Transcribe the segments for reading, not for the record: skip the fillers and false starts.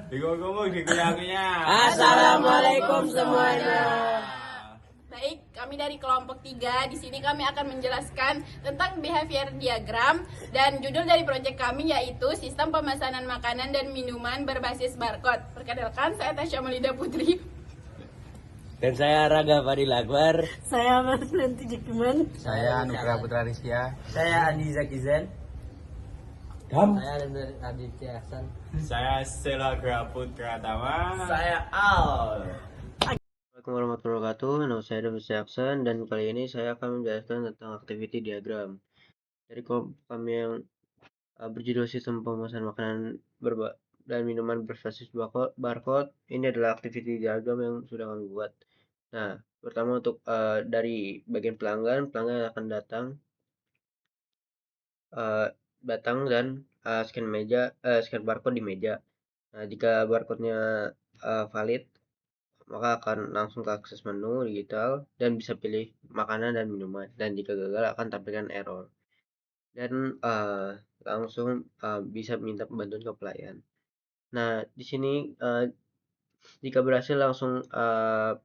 Digomong dikunyah-kunyah. Assalamualaikum semuanya. Baik, kami dari kelompok 3 di sini kami akan menjelaskan tentang behavior diagram dan judul dari proyek kami yaitu Sistem Pemesanan Makanan dan Minuman Berbasis Barcode. Perkenalkan, saya Tasya Melida Putri. Dan saya Raga Fadil Akbar. Saya Marnanti Jekiman. Saya Nugra Putra Rizkia. Saya Andi Zakizan. Saya Aditya Hasan. Saya Sela Putra Tama. Saya Al. Assalamualaikum warahmatullahi wabarakatuh. Nama saya David Jackson dan kali ini saya akan menjelaskan tentang activity diagram. Dari kelompok kami yang berjudul Sistem Pemesanan Makanan dan Minuman Berbasis Barcode, ini adalah activity diagram yang sudah kami buat. Nah, pertama untuk dari bagian pelanggan akan datang dan scan barcode di meja. Nah, jika barcode-nya valid, maka akan langsung ke akses menu digital dan bisa pilih makanan dan minuman, dan jika gagal akan tampilkan error dan langsung bisa minta bantuan ke pelayan. Nah, di sini jika berhasil langsung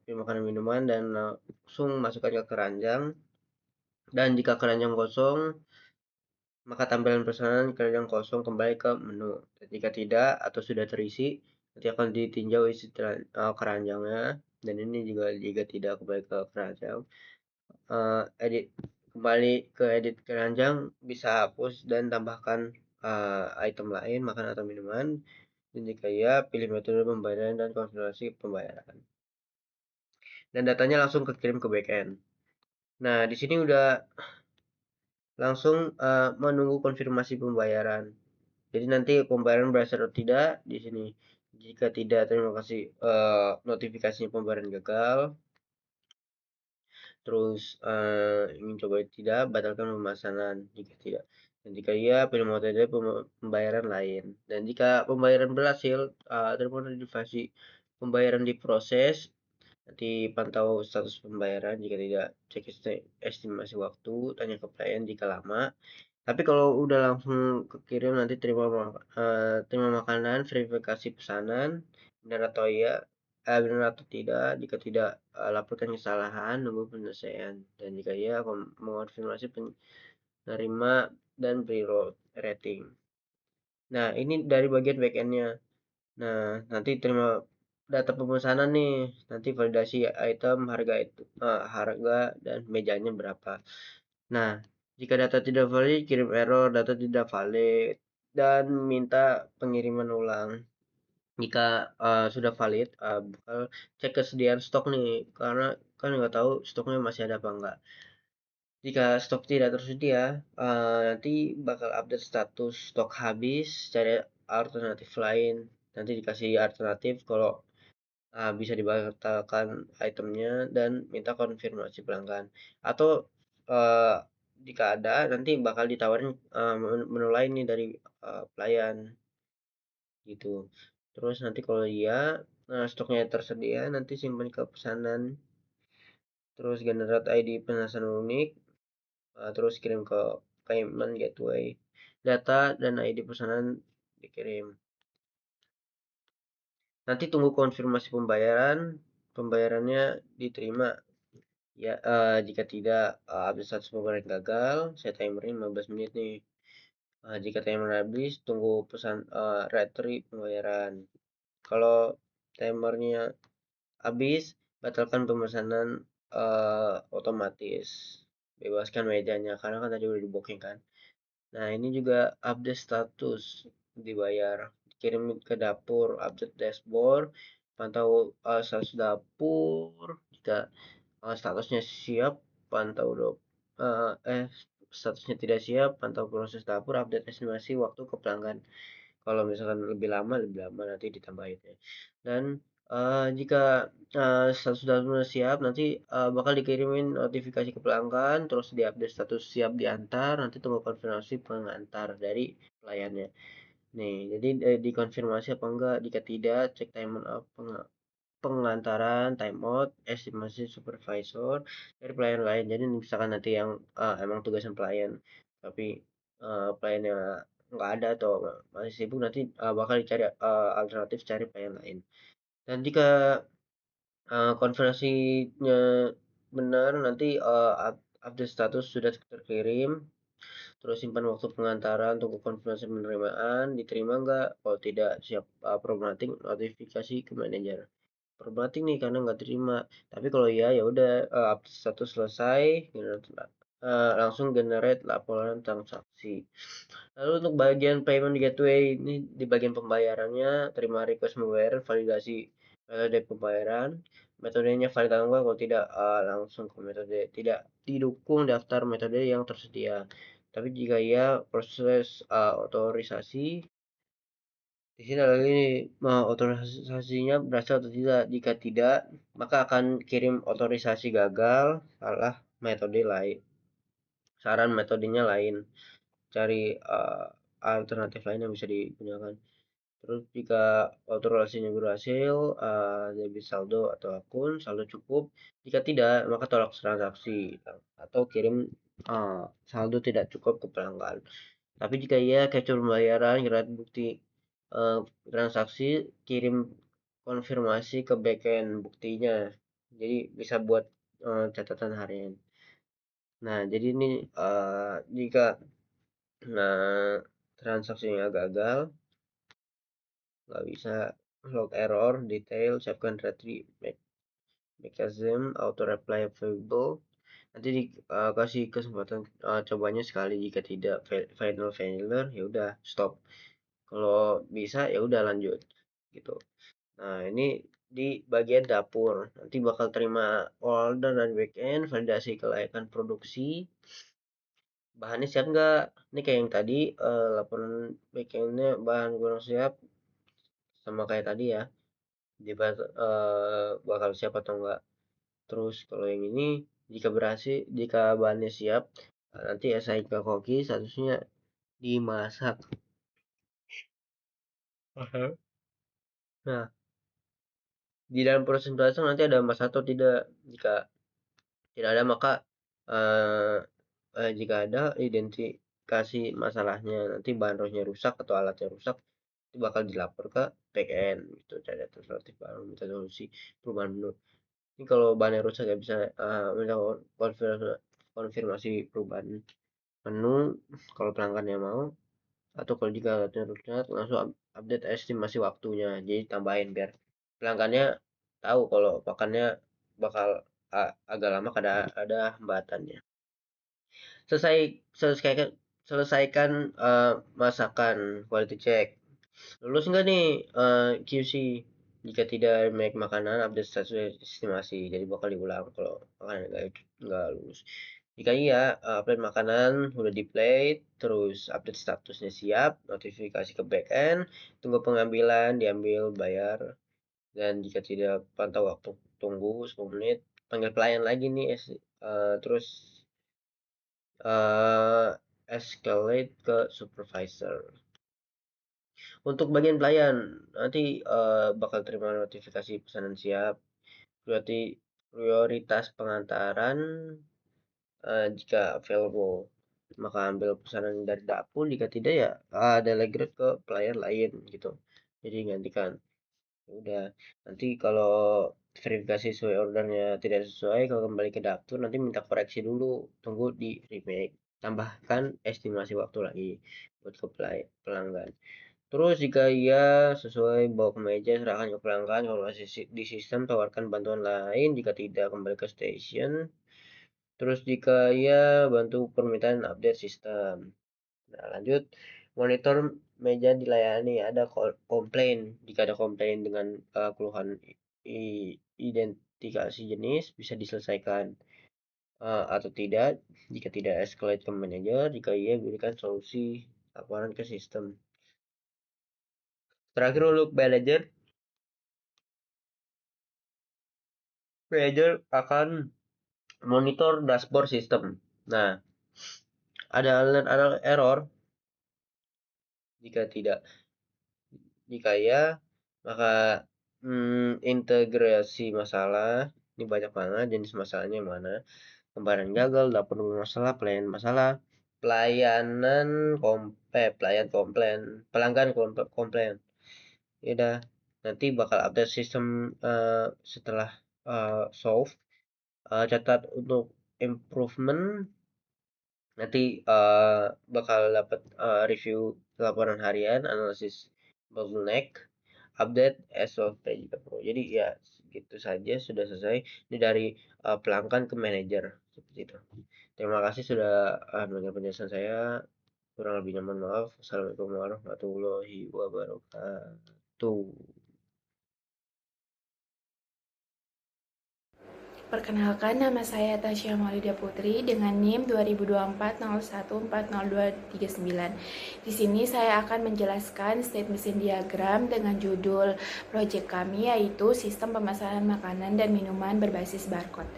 pilih makanan minuman dan langsung masukkan ke keranjang, dan jika keranjang kosong maka tampilan pesanan keranjang kosong kembali ke menu. Dan jika tidak atau sudah terisi, nanti akan ditinjau isi keranjangnya, dan ini juga jika tidak kembali ke keranjang, kembali ke edit keranjang, bisa hapus dan tambahkan item lain, makanan atau minuman, dan jika iya pilih metode pembayaran dan konfirmasi pembayaran, dan datanya langsung kekirim ke backend. Nah, di sini udah langsung menunggu konfirmasi pembayaran. Jadi nanti pembayaran berhasil atau tidak di sini. Jika tidak, terima kasih, notifikasinya pembayaran gagal. Terus ingin coba tidak, batalkan pemesanan jika tidak. Dan jika iya, pilih metode pembayaran lain. Dan jika pembayaran berhasil, terima notifikasi pembayaran diproses. Nanti pantau status pembayaran. Jika tidak, cek estimasi waktu, tanya ke pelayan jika lama. Tapi kalau udah langsung kekirim, nanti terima makanan, verifikasi pesanan benar atau benar atau tidak. Jika tidak, laporkan kesalahan, nunggu penyelesaian, dan jika iya mengonfirmasi penerima dan beri rating. Nah, ini dari bagian backendnya. Nah, nanti terima data pemesanan nih, nanti validasi item, harga dan mejanya berapa. Nah, jika data tidak valid, kirim error data tidak valid dan minta pengiriman ulang. Jika sudah valid, bakal cek kesediaan stok nih, karena kan nggak tahu stoknya masih ada apa enggak. Jika stok tidak tersedia, nanti bakal update status stok habis, cari alternatif lain. Nanti dikasih alternatif kalau bisa dibatalkan itemnya dan minta konfirmasi pelanggan. Atau jika ada, nanti bakal ditawarin menu lain nih dari pelayan gitu. Terus nanti kalau iya stoknya tersedia, nanti simpan ke pesanan. Terus generate ID pemesanan unik, terus kirim ke payment gateway. Data dan ID pesanan dikirim. Nanti tunggu konfirmasi pembayarannya diterima. Ya, jika tidak, update status pembayaran gagal, saya timerin 15 menit nih. Jika timer habis, tunggu pesan retry pembayaran. Kalau timernya habis, batalkan pemesanan otomatis. Bebaskan mejanya, karena kan tadi udah di booking kan. Nah, ini juga update status dibayar. Kirim ke dapur, update dashboard, pantau status dapur. Jika statusnya siap, pantau statusnya tidak siap, pantau proses dapur, update estimasi waktu ke pelanggan. Kalau misalkan lebih lama nanti ditambahin ya. Dan jika status dapur siap, nanti bakal dikirimin notifikasi ke pelanggan, terus diupdate status siap diantar, nanti tunggu konfirmasi pengantar dari pelayannya. Nih, jadi dikonfirmasi apa enggak, jika tidak, cek timeout pengantaran, timeout, estimasi supervisor dari pelayan lain. Jadi misalkan nanti yang emang tugasan pelayan, tapi pelayannya nggak ada atau masih sibuk, nanti bakal dicari alternatif cari pelayan lain. Dan jika konfirmasinya benar, nanti update status sudah terkirim, terus simpan waktu pengantaran, tunggu konfirmasi penerimaan, diterima nggak, kalau tidak siap problematik, notifikasi ke manajer problematik nih karena nggak terima. Tapi kalau iya ya udah, update status selesai, langsung generate laporan transaksi. Lalu untuk bagian payment gateway ini, di bagian pembayarannya, terima request membayar, validasi metode pembayaran, metodenya valid atau enggak, kalau tidak langsung ke metode tidak didukung daftar metode yang tersedia. Tapi jika iya, proses otorisasi di sini adalah ini, otorisasinya berhasil atau tidak. Jika tidak, maka akan kirim otorisasi gagal, salah metode lain, saran metodenya lain, cari alternatif lain yang bisa digunakan. Terus jika otorisasinya berhasil, debit saldo atau akun saldo cukup. Jika tidak, maka tolak transaksi atau kirim saldo tidak cukup ke pelanggan. Tapi jika iya, capture pembayaran, generate bukti transaksi, kirim konfirmasi ke backend buktinya. Jadi bisa buat catatan harian. Nah, jadi ini jika transaksinya gagal, nggak bisa, log error, detail, siapkan retrieve mechanism, auto reply available. Nanti dikasih kesempatan cobanya sekali. Jika tidak, final failure, ya udah stop. Kalau bisa ya udah lanjut gitu. Nah, ini di bagian dapur. Nanti bakal terima order dari backend, validasi kelayakan produksi. Bahannya siap nggak? Ini kayak yang tadi, laporan backendnya bahan kurang siap, sama kayak tadi ya. Bakal siap atau enggak. Terus kalau yang ini, jika berhasil, jika bahannya siap, nanti SIK koki statusnya dimasak. Nah, di dalam proses pembahasan nanti ada masalah atau tidak. Jika tidak ada, maka jika ada, identifikasi masalahnya. Nanti bahan ROS-nya rusak atau alatnya rusak, itu bakal dilapor ke PKN gitu, cari alternatif baru, minta solusi perubahan menu. Ini kalau bahannya rusak ya bisa minta konfirmasi perubahan menu kalau pelanggannya mau, atau kalau jika alatnya rusak langsung update estimasi waktunya, jadi tambahin biar pelanggannya tahu kalau pakannya bakal agak lama, ada hambatannya. Selesaikan masakan, quality check. Lulus nggak nih QC? Jika tidak make makanan, update status estimasi, jadi bakal diulang kalau makanan nggak lulus. Jika iya, update makanan udah di plate, terus update statusnya siap, notifikasi ke backend, tunggu pengambilan, diambil, bayar. Dan jika tidak, pantau waktu tunggu 10 menit, panggil pelayan lagi nih, terus escalate ke supervisor. Untuk bagian pelayan, nanti bakal terima notifikasi pesanan siap, prioritas pengantaran jika available, maka ambil pesanan dari dapur. Jika tidak ya delegate ke pelayan lain gitu, jadi gantikan. Udah, nanti kalau verifikasi sesuai ordernya tidak sesuai, kalau kembali ke dapur nanti minta koreksi dulu, tunggu di remake, tambahkan estimasi waktu lagi buat ke pelanggan. Terus jika iya sesuai, bawa ke meja, serahkan ke pelanggan. Kalau masih di sistem, tawarkan bantuan lain. Jika tidak, kembali ke station. Terus jika iya, bantu permintaan update sistem. Nah, lanjut, monitor meja dilayani. Ada komplain. Jika ada komplain dengan keluhan identifikasi jenis, bisa diselesaikan atau tidak. Jika tidak, escalate ke manajer. Jika iya, berikan solusi laporan ke sistem. Terakhir untuk manajer akan monitor dashboard sistem. Nah, ada alert error. Jika ya, maka integrasi masalah. Ini banyak banget jenis masalahnya, mana pembayaran gagal, dapur bermasalah, pelayanan masalah, pelayanan pelayan komplain, pelanggan komplain. Ya udah, nanti bakal update sistem setelah solve. Catat untuk improvement, nanti bakal dapat review laporan harian, analisis bottleneck, update SOP jika perlu. Jadi ya gitu saja, sudah selesai. Ini dari pelanggan ke manajer seperti itu. Terima kasih sudah mendengar penjelasan saya. Kurang lebihnya mohon maaf. Assalamualaikum warahmatullahi wabarakatuh. Perkenalkan, nama saya Tasya Maulida Putri dengan NIM 202401402339. Di sini saya akan menjelaskan state mesin diagram dengan judul proyek kami, yaitu sistem pemesanan makanan dan minuman berbasis barcode.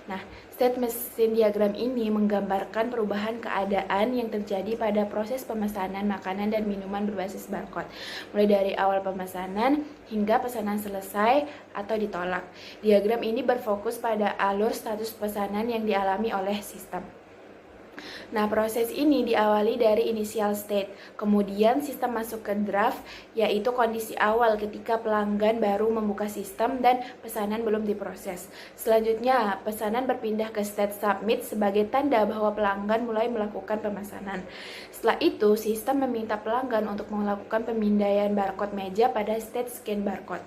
Nah, state mesin diagram ini menggambarkan perubahan keadaan yang terjadi pada proses pemesanan makanan dan minuman berbasis barcode, mulai dari awal pemesanan hingga pesanan selesai atau ditolak. Diagram ini berfokus pada alur status pesanan yang dialami oleh sistem. Nah, proses ini diawali dari initial state, kemudian sistem masuk ke draft, yaitu kondisi awal ketika pelanggan baru membuka sistem dan pesanan belum diproses. Selanjutnya, pesanan berpindah ke state submit sebagai tanda bahwa pelanggan mulai melakukan pemesanan. Setelah itu, sistem meminta pelanggan untuk melakukan pemindaian barcode meja pada state scan barcode.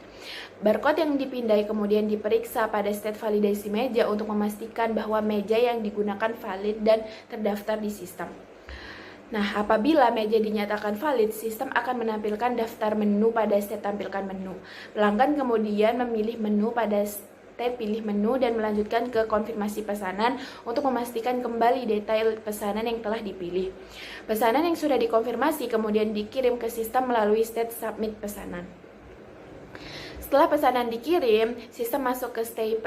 Barcode yang dipindai kemudian diperiksa pada state validasi meja untuk memastikan bahwa meja yang digunakan valid dan terdaftar di sistem. Nah, apabila meja dinyatakan valid, sistem akan menampilkan daftar menu pada state tampilkan menu. Pelanggan kemudian memilih menu pada state pilih menu dan melanjutkan ke konfirmasi pesanan untuk memastikan kembali detail pesanan yang telah dipilih. Pesanan yang sudah dikonfirmasi kemudian dikirim ke sistem melalui state submit pesanan. Setelah pesanan dikirim, sistem masuk ke state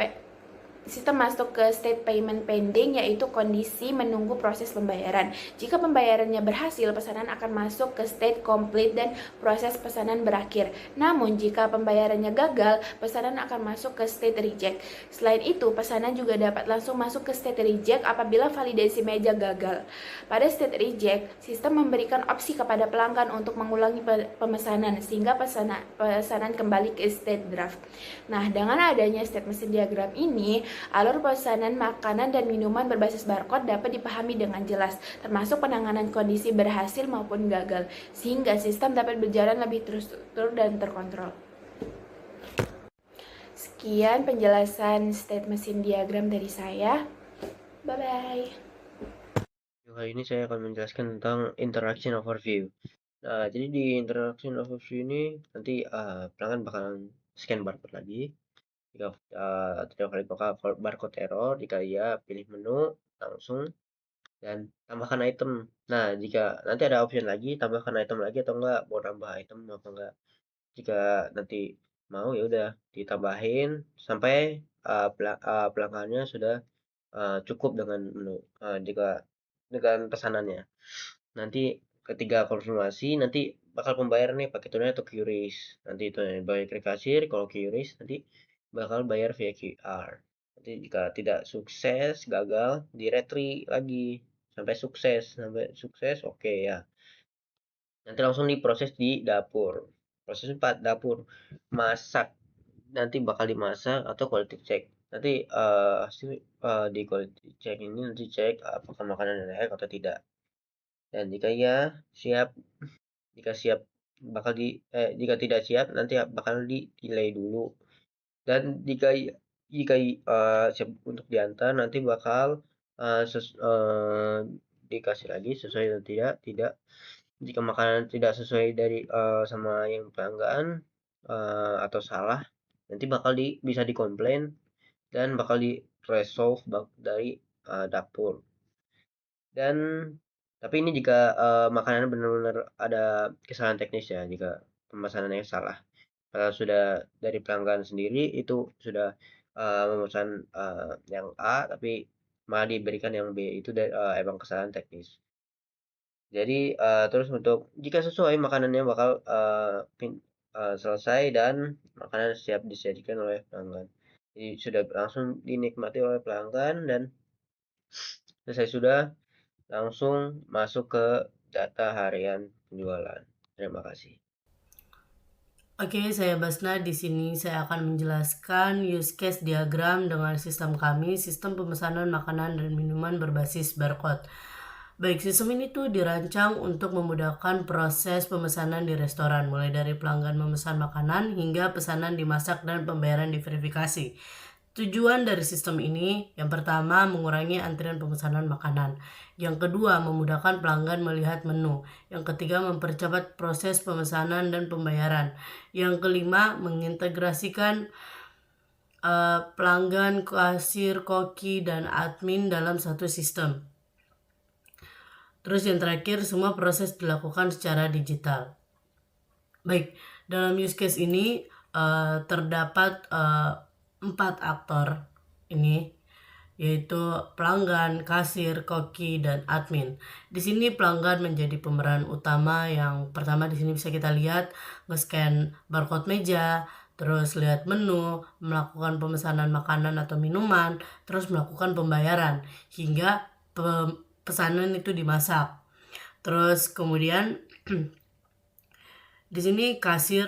payment pending, yaitu kondisi menunggu proses pembayaran. Jika pembayarannya berhasil, pesanan akan masuk ke state complete dan proses pesanan berakhir. Namun, jika pembayarannya gagal, pesanan akan masuk ke state reject. Selain itu, pesanan juga dapat langsung masuk ke state reject apabila validasi meja gagal. Pada state reject, sistem memberikan opsi kepada pelanggan untuk mengulangi pemesanan sehingga pesanan kembali ke state draft. Nah, dengan adanya state mesin diagram ini, alur pesanan makanan dan minuman berbasis barcode dapat dipahami dengan jelas, termasuk penanganan kondisi berhasil maupun gagal, sehingga sistem dapat berjalan lebih terstruktur dan terkontrol. Sekian penjelasan state mesin diagram dari saya. Bye-bye. Kali ini saya akan menjelaskan tentang interaction overview. Nah, jadi di interaction overview ini nanti pelanggan bakalan scan barcode lagi. Jika tidak valid maka barcode error. Jika iya, pilih menu langsung dan tambahkan item. Nah, jika nanti ada option lagi, tambahkan item lagi atau enggak, mau nambah item apa enggak. Jika nanti mau ya udah ditambahin sampai pelanggannya sudah cukup dengan menu. Jika dengan pesanannya. Nanti ketika konfirmasi nanti bakal pembayaran nih pakai tunai atau QRIS. Nanti itu bayar ke kasir, kalau QRIS nanti bakal bayar via QR. Nanti jika tidak sukses, gagal, di retry lagi sampai sukses, oke ya. Nanti langsung diproses di dapur. Proses 4 dapur. Masak. Nanti bakal dimasak atau quality check. Nanti di quality check ini nanti cek apakah makanan layak atau tidak. Dan jika iya, siap. Jika siap jika tidak siap nanti bakal di delay dulu. Dan jika siap untuk diantar nanti bakal dikasih lagi sesuai atau tidak. Jika makanan tidak sesuai dari sama yang pelanggan atau salah, nanti bakal bisa dikomplain dan bakal di resolve dari dapur. Dan tapi ini jika makanan benar-benar ada kesalahan teknis ya, jika pemesanannya salah. Kalau sudah dari pelanggan sendiri itu sudah memesan yang A tapi malah diberikan yang B, itu emang kesalahan teknis. Jadi terus untuk jika sesuai makanannya bakal selesai dan makanan siap disajikan oleh pelanggan. Jadi sudah langsung dinikmati oleh pelanggan dan selesai sudah langsung masuk ke data harian penjualan. Terima kasih. Oke, saya Basna. Di sini saya akan menjelaskan use case diagram dengan sistem kami, sistem pemesanan makanan dan minuman berbasis barcode. Baik, sistem ini tuh dirancang untuk memudahkan proses pemesanan di restoran, mulai dari pelanggan memesan makanan hingga pesanan dimasak dan pembayaran diverifikasi. Tujuan dari sistem ini, yang pertama, mengurangi antrian pemesanan makanan. Yang kedua, memudahkan pelanggan melihat menu. Yang ketiga, mempercepat proses pemesanan dan pembayaran. Yang kelima, mengintegrasikan pelanggan, kasir, koki, dan admin dalam satu sistem. Terus yang terakhir, semua proses dilakukan secara digital. Baik, dalam use case ini terdapat 4 aktor ini, yaitu pelanggan, kasir, koki, dan admin. Di sini pelanggan menjadi pemeran utama. Yang pertama di sini bisa kita lihat nge-scan barcode meja, terus lihat menu, melakukan pemesanan makanan atau minuman, terus melakukan pembayaran hingga pesanan itu dimasak. Terus kemudian di sini kasir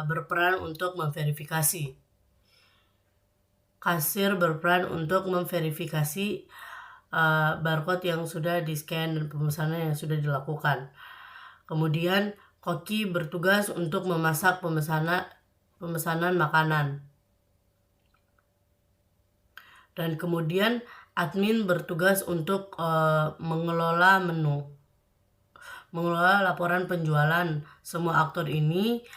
berperan untuk memverifikasi. Kasir berperan untuk memverifikasi barcode yang sudah di-scan dan pemesanan yang sudah dilakukan. Kemudian koki bertugas untuk memasak pemesanan makanan. Dan kemudian admin bertugas untuk mengelola menu, mengelola laporan penjualan. Semua aktor ini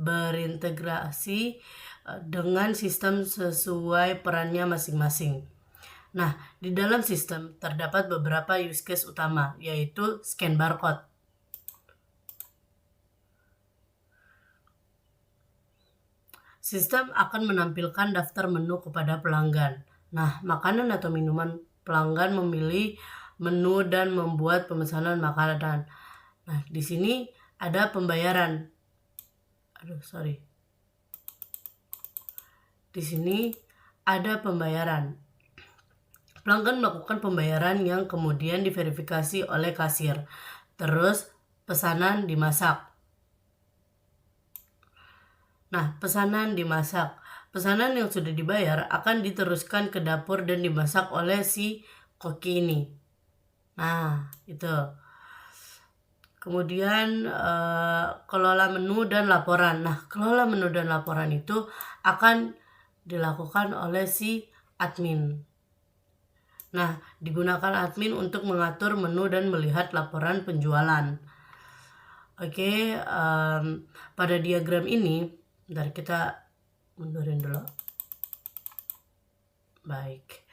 berintegrasi dengan sistem sesuai perannya masing-masing. Nah, di dalam sistem terdapat beberapa use case utama, yaitu scan barcode. Sistem akan menampilkan daftar menu kepada pelanggan. Nah, makanan atau minuman pelanggan memilih menu dan membuat pemesanan makanan. Nah, di sini ada pembayaran. Di sini ada pembayaran. Pelanggan melakukan pembayaran yang kemudian diverifikasi oleh kasir. Terus pesanan dimasak. Nah, pesanan dimasak. Pesanan yang sudah dibayar akan diteruskan ke dapur dan dimasak oleh si koki ini. Nah, itu. Kemudian kelola menu dan laporan. Nah, kelola menu dan laporan itu akan dilakukan oleh si admin. Nah, digunakan admin untuk mengatur menu dan melihat laporan penjualan. Oke, pada diagram ini, bentar kita mundurin dulu. Baik.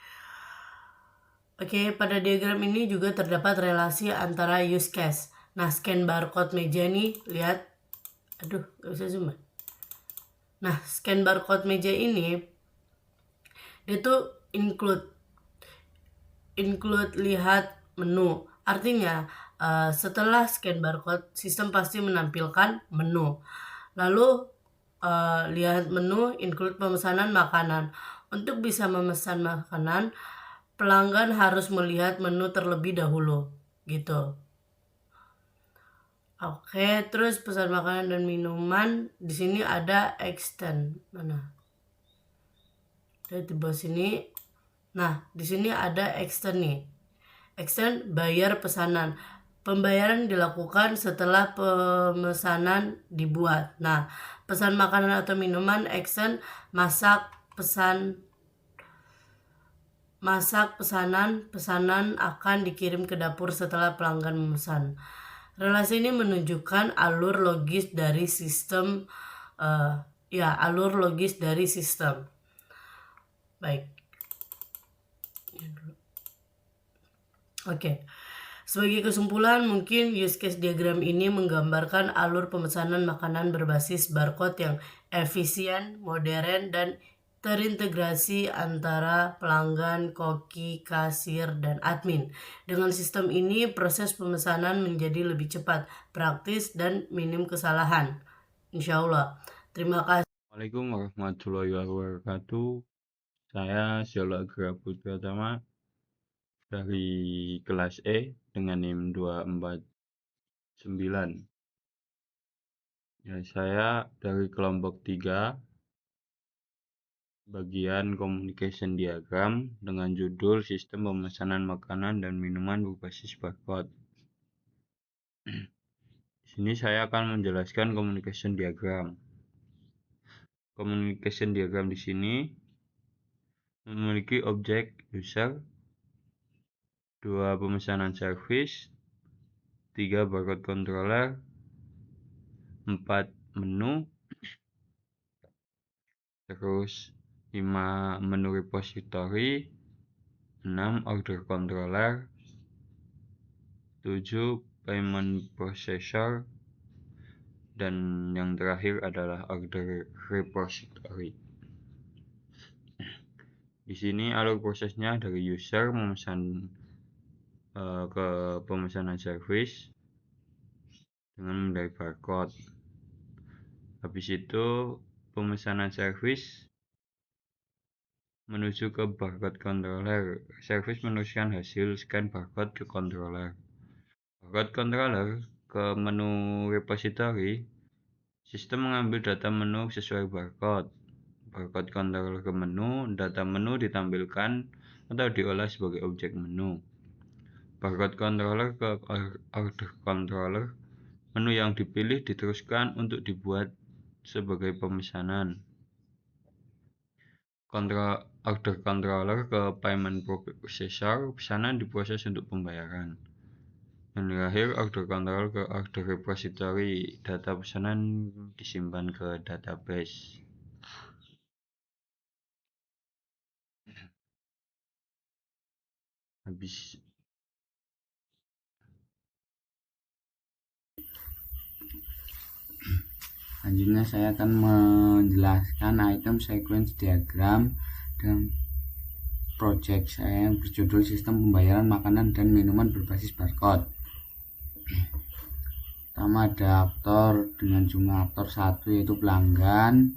Oke, pada diagram ini juga terdapat relasi antara use case. Nah, scan barcode meja nih, lihat. Aduh, gak bisa zoom. Nah, scan barcode meja ini, dia tuh include lihat menu. Artinya, setelah scan barcode, sistem pasti menampilkan menu. Lalu, lihat menu, include pemesanan makanan. Untuk bisa memesan makanan, pelanggan harus melihat menu terlebih dahulu, gitu. Oke, terus pesan makanan dan minuman. Di sini ada extend. Mana? Di bawah sini. Nah, di sini ada extend nih. Extend bayar pesanan. Pembayaran dilakukan setelah pemesanan dibuat. Nah, pesan makanan atau minuman extend masak pesanan akan dikirim ke dapur setelah pelanggan memesan. Relasi ini menunjukkan alur logis dari sistem. Baik. Oke. Sebagai kesimpulan, mungkin use case diagram ini menggambarkan alur pemesanan makanan berbasis barcode yang efisien, modern, dan terintegrasi antara pelanggan, koki, kasir, dan admin. Dengan sistem ini, proses pemesanan menjadi lebih cepat, praktis, dan minim kesalahan. Insya Allah. Terima kasih. Assalamualaikum warahmatullahi wabarakatuh. Saya Siola Gra Putra Tama. dari kelas E dengan NIM 249. Ya, saya dari kelompok 3 bagian communication diagram dengan judul sistem pemesanan makanan dan minuman berbasis barcode. Di sini saya akan menjelaskan communication diagram. Communication diagram di sini memiliki objek user, 2 pemesanan service, 3 barcode controller, 4 menu, terus 5 menu repository, 6 order controller, 7 payment processor, dan yang terakhir adalah order repository. Di sini alur prosesnya dari user memesan ke pemesanan service dengan memilih barcode. Habis itu pemesanan service menuju ke barcode controller. Service meneruskan hasil scan barcode ke controller. Barcode controller ke menu repository. Sistem mengambil data menu sesuai barcode. Barcode controller ke menu, data menu ditampilkan atau diolah sebagai objek menu. Barcode controller ke order controller. Menu yang dipilih diteruskan untuk dibuat sebagai pemesanan. Order controller ke payment processor, pesanan diproses untuk pembayaran. Dan terakhir order controller ke order repository, data pesanan disimpan ke database. Habis selanjutnya saya akan menjelaskan item sequence diagram dan project saya yang berjudul sistem pembayaran makanan dan minuman berbasis barcode. Pertama ada aktor dengan jumlah aktor 1 yaitu pelanggan,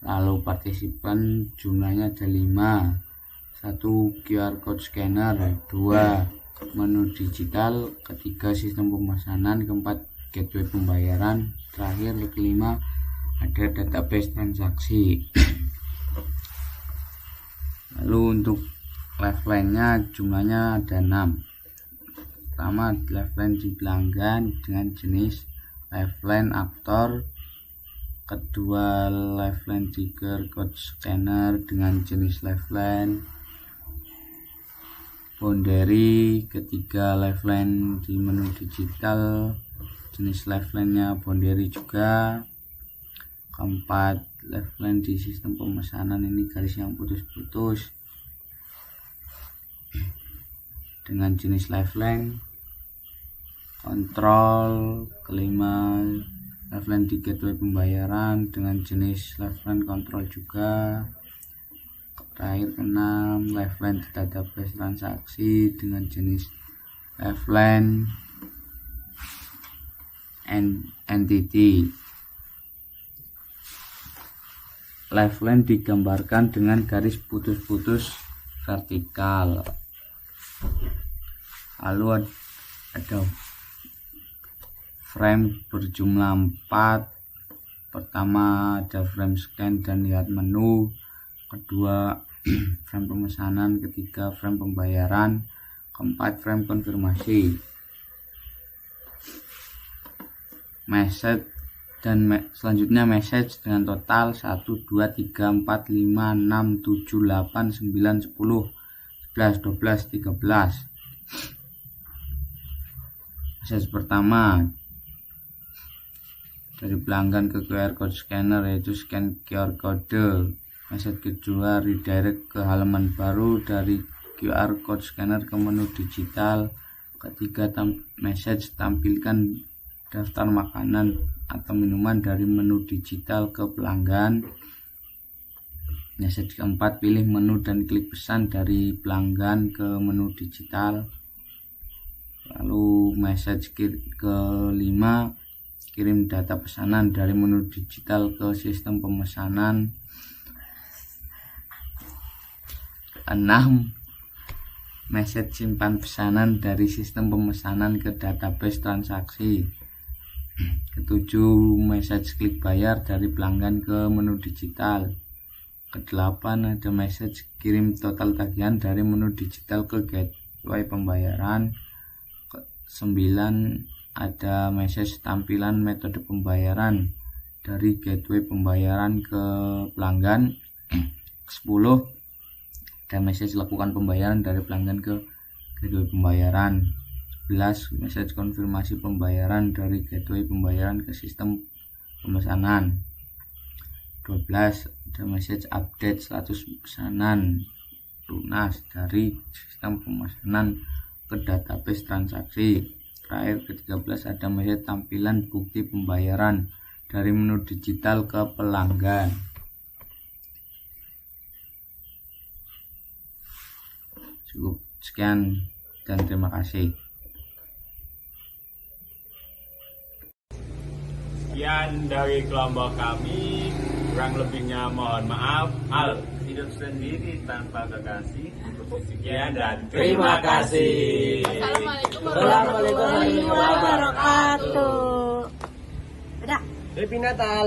lalu partisipan jumlahnya ada 5, 1 QR code scanner, 2 menu digital, ketiga sistem pemesanan, keempat gateway pembayaran, terakhir kelima ada database transaksi. Lalu untuk lifeline nya jumlahnya ada 6. Pertama lifeline di pelanggan dengan jenis lifeline aktor, kedua lifeline di QR code scanner dengan jenis lifeline boundary, ketiga lifeline di menu digital jenis lifeline-nya boundary juga, keempat lifeline di sistem pemesanan ini garis yang putus-putus dengan jenis lifeline kontrol, kelima lifeline di gateway pembayaran dengan jenis lifeline kontrol juga, terakhir keenam lifeline di database transaksi dengan jenis lifeline entity. Lifeline digambarkan dengan garis putus-putus vertikal. Lalu ada frame berjumlah 4. Pertama ada frame scan dan lihat menu, kedua frame pemesanan, ketiga frame pembayaran, keempat frame konfirmasi. Message dan selanjutnya message dengan total 1, 2, 3, 4, 5, 6, 7, 8, 9, 10, 11, 12, 13. Message pertama dari pelanggan ke QR code scanner yaitu scan QR code. Message kedua redirect ke halaman baru dari QR code scanner ke menu digital. Ketiga message tampilkan daftar makanan atau minuman dari menu digital ke pelanggan. Message keempat pilih menu dan klik pesan dari pelanggan ke menu digital. Lalu message kelima kirim data pesanan dari menu digital ke sistem pemesanan. 6 message simpan pesanan dari sistem pemesanan ke database transaksi. Ketujuh, message klik bayar dari pelanggan ke menu digital. Kedelapan, ada message kirim total tagihan dari menu digital ke gateway pembayaran. Ke-9, ada message tampilan metode pembayaran dari gateway pembayaran ke pelanggan. Ke-10, ada message lakukan pembayaran dari pelanggan ke gateway pembayaran. 11, message konfirmasi pembayaran dari gateway pembayaran ke sistem pemesanan. 12, ada message update status pesanan lunas dari sistem pemesanan ke database transaksi. Terakhir, ke-13, ada message tampilan bukti pembayaran dari menu digital ke pelanggan. Cukup sekian dan terima kasih. Sekian dari kelompok kami, kurang lebihnya mohon maaf. Al, Hidup sendiri tanpa kekasih. sekian dan terima kasih. Assalamualaikum Warahmatullahi wabarakatuh. Happy Natal.